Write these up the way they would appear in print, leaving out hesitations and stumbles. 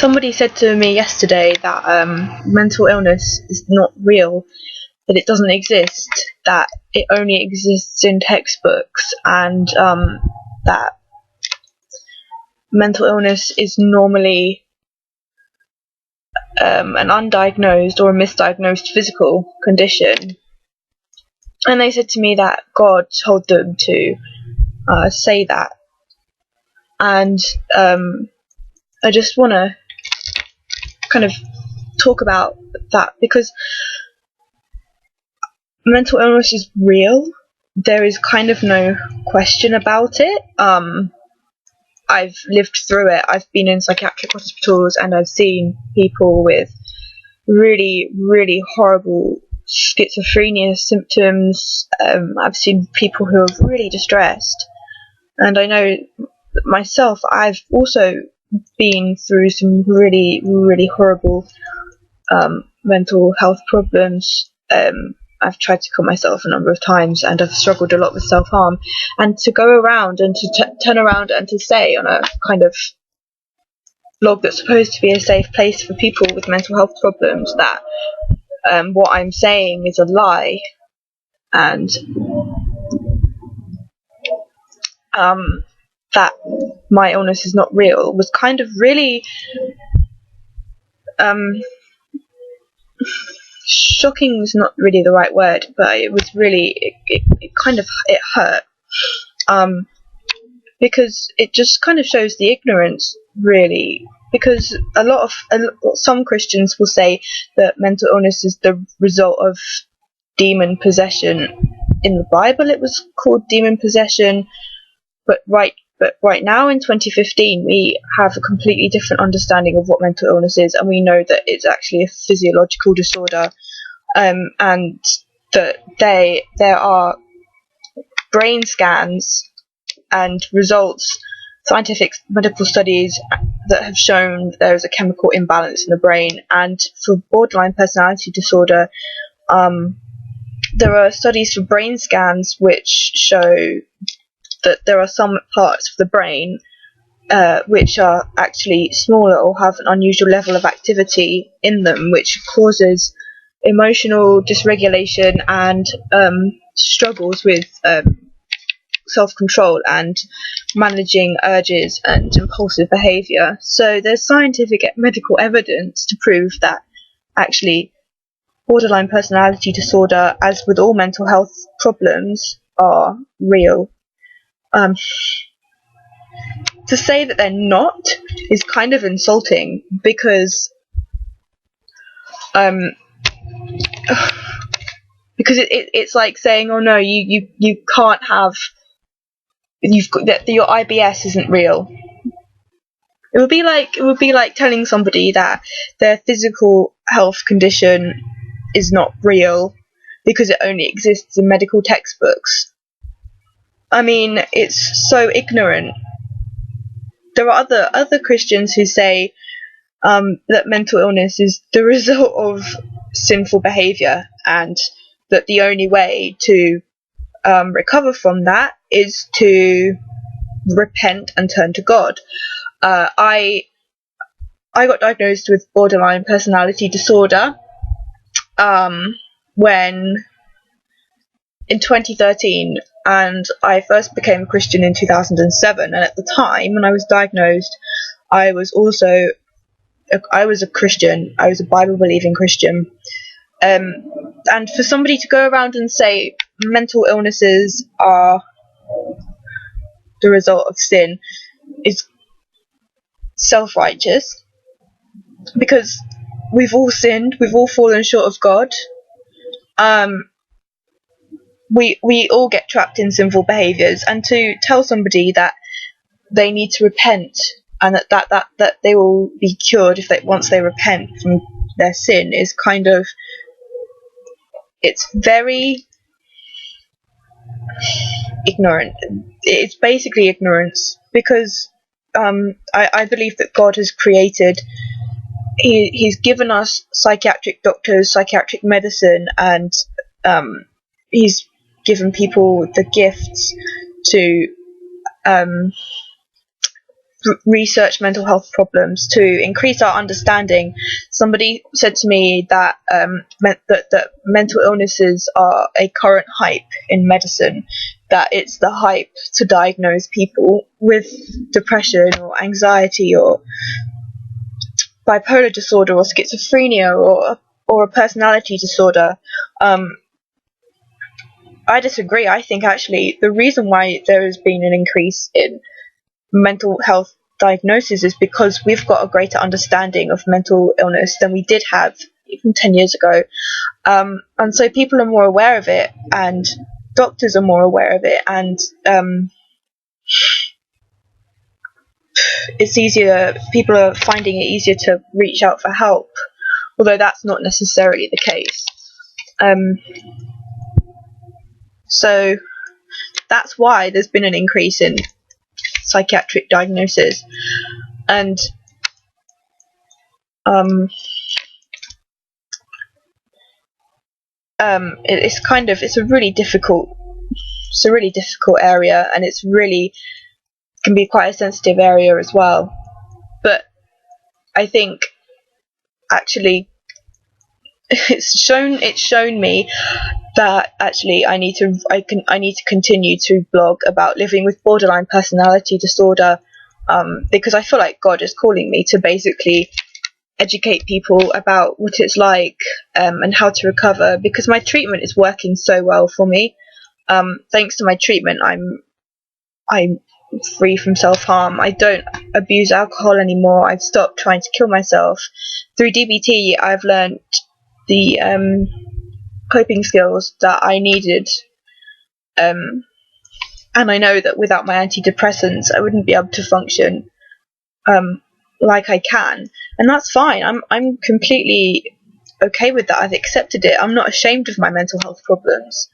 Somebody said to me yesterday that mental illness is not real, that it doesn't exist, that it only exists in textbooks, and that mental illness is normally an undiagnosed or a misdiagnosed physical condition. And they said to me that God told them to say that. And I just want to kind of talk about that, because mental illness is real. There is kind of no question about it. I've lived through it. I've been in psychiatric hospitals and I've seen people with really, really horrible schizophrenia symptoms. I've seen people who are really distressed. And I know myself, I've also been through some really, really horrible mental health problems. I've tried to kill myself a number of times, and I've struggled a lot with self-harm. And to go around and to turn around and to say on a kind of blog that's supposed to be a safe place for people with mental health problems that what I'm saying is a lie, and that my illness is not real, was kind of really shocking is not really the right word, but it was really it hurt, because it just kind of shows the ignorance, really, because some Christians will say that mental illness is the result of demon possession. In the Bible it was called demon possession, but right now in 2015 we have a completely different understanding of what mental illness is, and we know that it's actually a physiological disorder, and that there are brain scans and results, scientific medical studies that have shown there is a chemical imbalance in the brain. And for borderline personality disorder, there are studies for brain scans which show that there are some parts of the brain which are actually smaller or have an unusual level of activity in them, which causes emotional dysregulation and struggles with self-control and managing urges and impulsive behaviour. So there's scientific medical evidence to prove that actually borderline personality disorder, as with all mental health problems, are real. To say that they're not is kind of insulting, because it's like saying, oh no, you can't have, you've got that your IBS isn't real. It would be like telling somebody that their physical health condition is not real because it only exists in medical textbooks. I mean, it's so ignorant. There are other Christians who say that mental illness is the result of sinful behaviour, and that the only way to recover from that is to repent and turn to God. I got diagnosed with borderline personality disorder when in 2013, and I first became a Christian in 2007. And at the time when I was diagnosed, I was a Christian. I was a Bible-believing Christian. And for somebody to go around and say mental illnesses are the result of sin is self-righteous, because we've all sinned, we've all fallen short of God. We all get trapped in sinful behaviours, and to tell somebody that they need to repent and that they will be cured once they repent from their sin is kind of, it's very ignorant. It's basically ignorance, because I believe that God has created, he's given us psychiatric doctors, psychiatric medicine, and he's given people the gifts to research mental health problems, to increase our understanding. Somebody said to me that that mental illnesses are a current hype in medicine, that it's the hype to diagnose people with depression or anxiety or bipolar disorder or schizophrenia or a personality disorder. I disagree. I think actually the reason why there has been an increase in mental health diagnosis is because we've got a greater understanding of mental illness than we did have even 10 years ago. And so people are more aware of it, and doctors are more aware of it, and it's easier, people are finding it easier to reach out for help, although that's not necessarily the case. So that's why there's been an increase in psychiatric diagnosis. And it's a really difficult area, and it's really can be quite a sensitive area as well. But I think actually it's shown me that actually I need to continue to blog about living with borderline personality disorder, because I feel like God is calling me to basically educate people about what it's like, and how to recover, because my treatment is working so well for me. Thanks to my treatment, I'm free from self-harm. I don't abuse alcohol anymore. I've stopped trying to kill myself. Through DBT, I've learned the coping skills that I needed, and I know that without my antidepressants I wouldn't be able to function like I can, and that's fine. I'm completely okay with that. I've accepted it. I'm not ashamed of my mental health problems.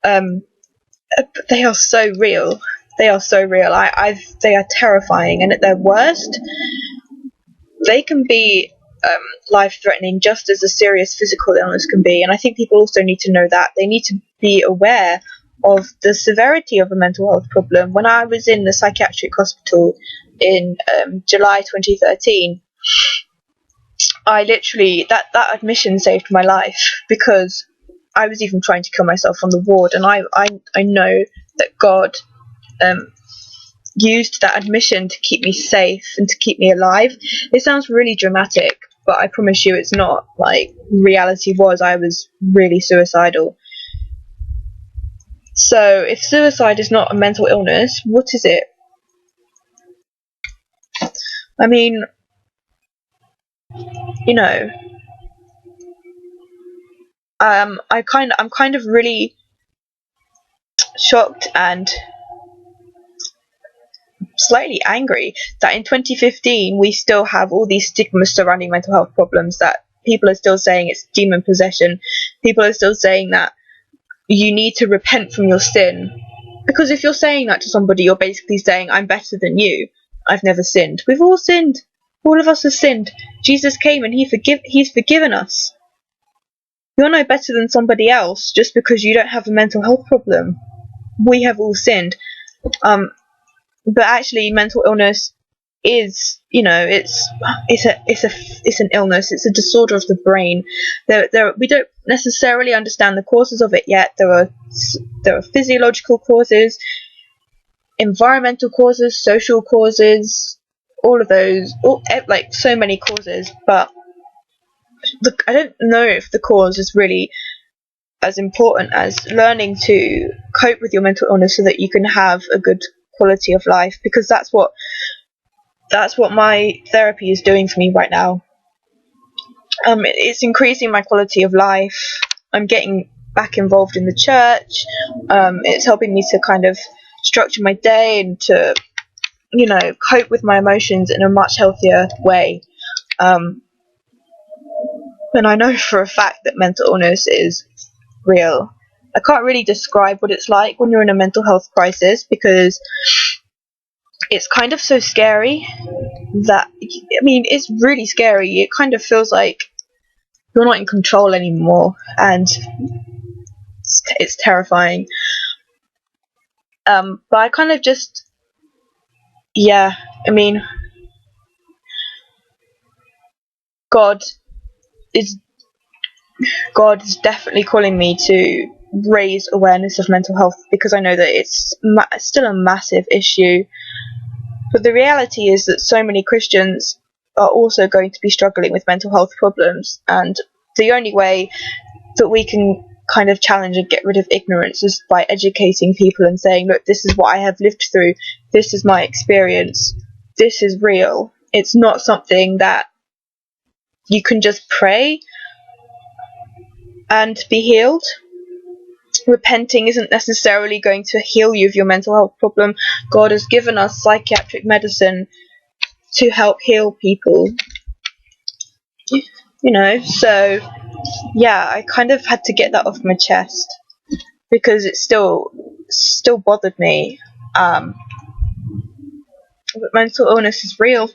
They are so real. They are so real. They are terrifying, and at their worst, they can be life-threatening, just as a serious physical illness can be. And I think people also need to know that. They need to be aware of the severity of a mental health problem. When I was in the psychiatric hospital in July 2013, I literally, that admission saved my life, because I was even trying to kill myself on the ward, and I know that God used that admission to keep me safe and to keep me alive. It sounds really dramatic, but I promise you it's not. Like, reality was, I was really suicidal. So if suicide is not a mental illness, what is it? I mean, you know, I'm kind of really shocked and slightly angry that in 2015 we still have all these stigmas surrounding mental health problems, that people are still saying it's demon possession. People are still saying that you need to repent from your sin, because if you're saying that to somebody, you're basically saying, I'm better than you, I've never sinned. We've all sinned. All of us have sinned. Jesus came and he's forgiven us. You're no better than somebody else just because you don't have a mental health problem. We have all sinned. But actually, mental illness is, it's an illness. It's a disorder of the brain. We don't necessarily understand the causes of it yet. There are physiological causes, environmental causes, social causes, all of those, like so many causes. But I don't know if the cause is really as important as learning to cope with your mental illness so that you can have a good quality of life, because that's what my therapy is doing for me right now. It's increasing my quality of life. I'm getting back involved in the church. It's helping me to kind of structure my day and to, cope with my emotions in a much healthier way. And I know for a fact that mental illness is real. I can't really describe what it's like when you're in a mental health crisis, because it's kind of so scary that, it's really scary. It kind of feels like you're not in control anymore, and it's terrifying. But I kind of just, yeah, I mean, God is God is definitely calling me to raise awareness of mental health, because I know that it's still a massive issue. But the reality is that so many Christians are also going to be struggling with mental health problems, and the only way that we can kind of challenge and get rid of ignorance is by educating people and saying, look, this is what I have lived through, this is my experience, this is real. It's not something that you can just pray and be healed. Repenting isn't necessarily going to heal you of your mental health problem. God has given us psychiatric medicine to help heal people, so yeah, I kind of had to get that off my chest because it still bothered me. But mental illness is real.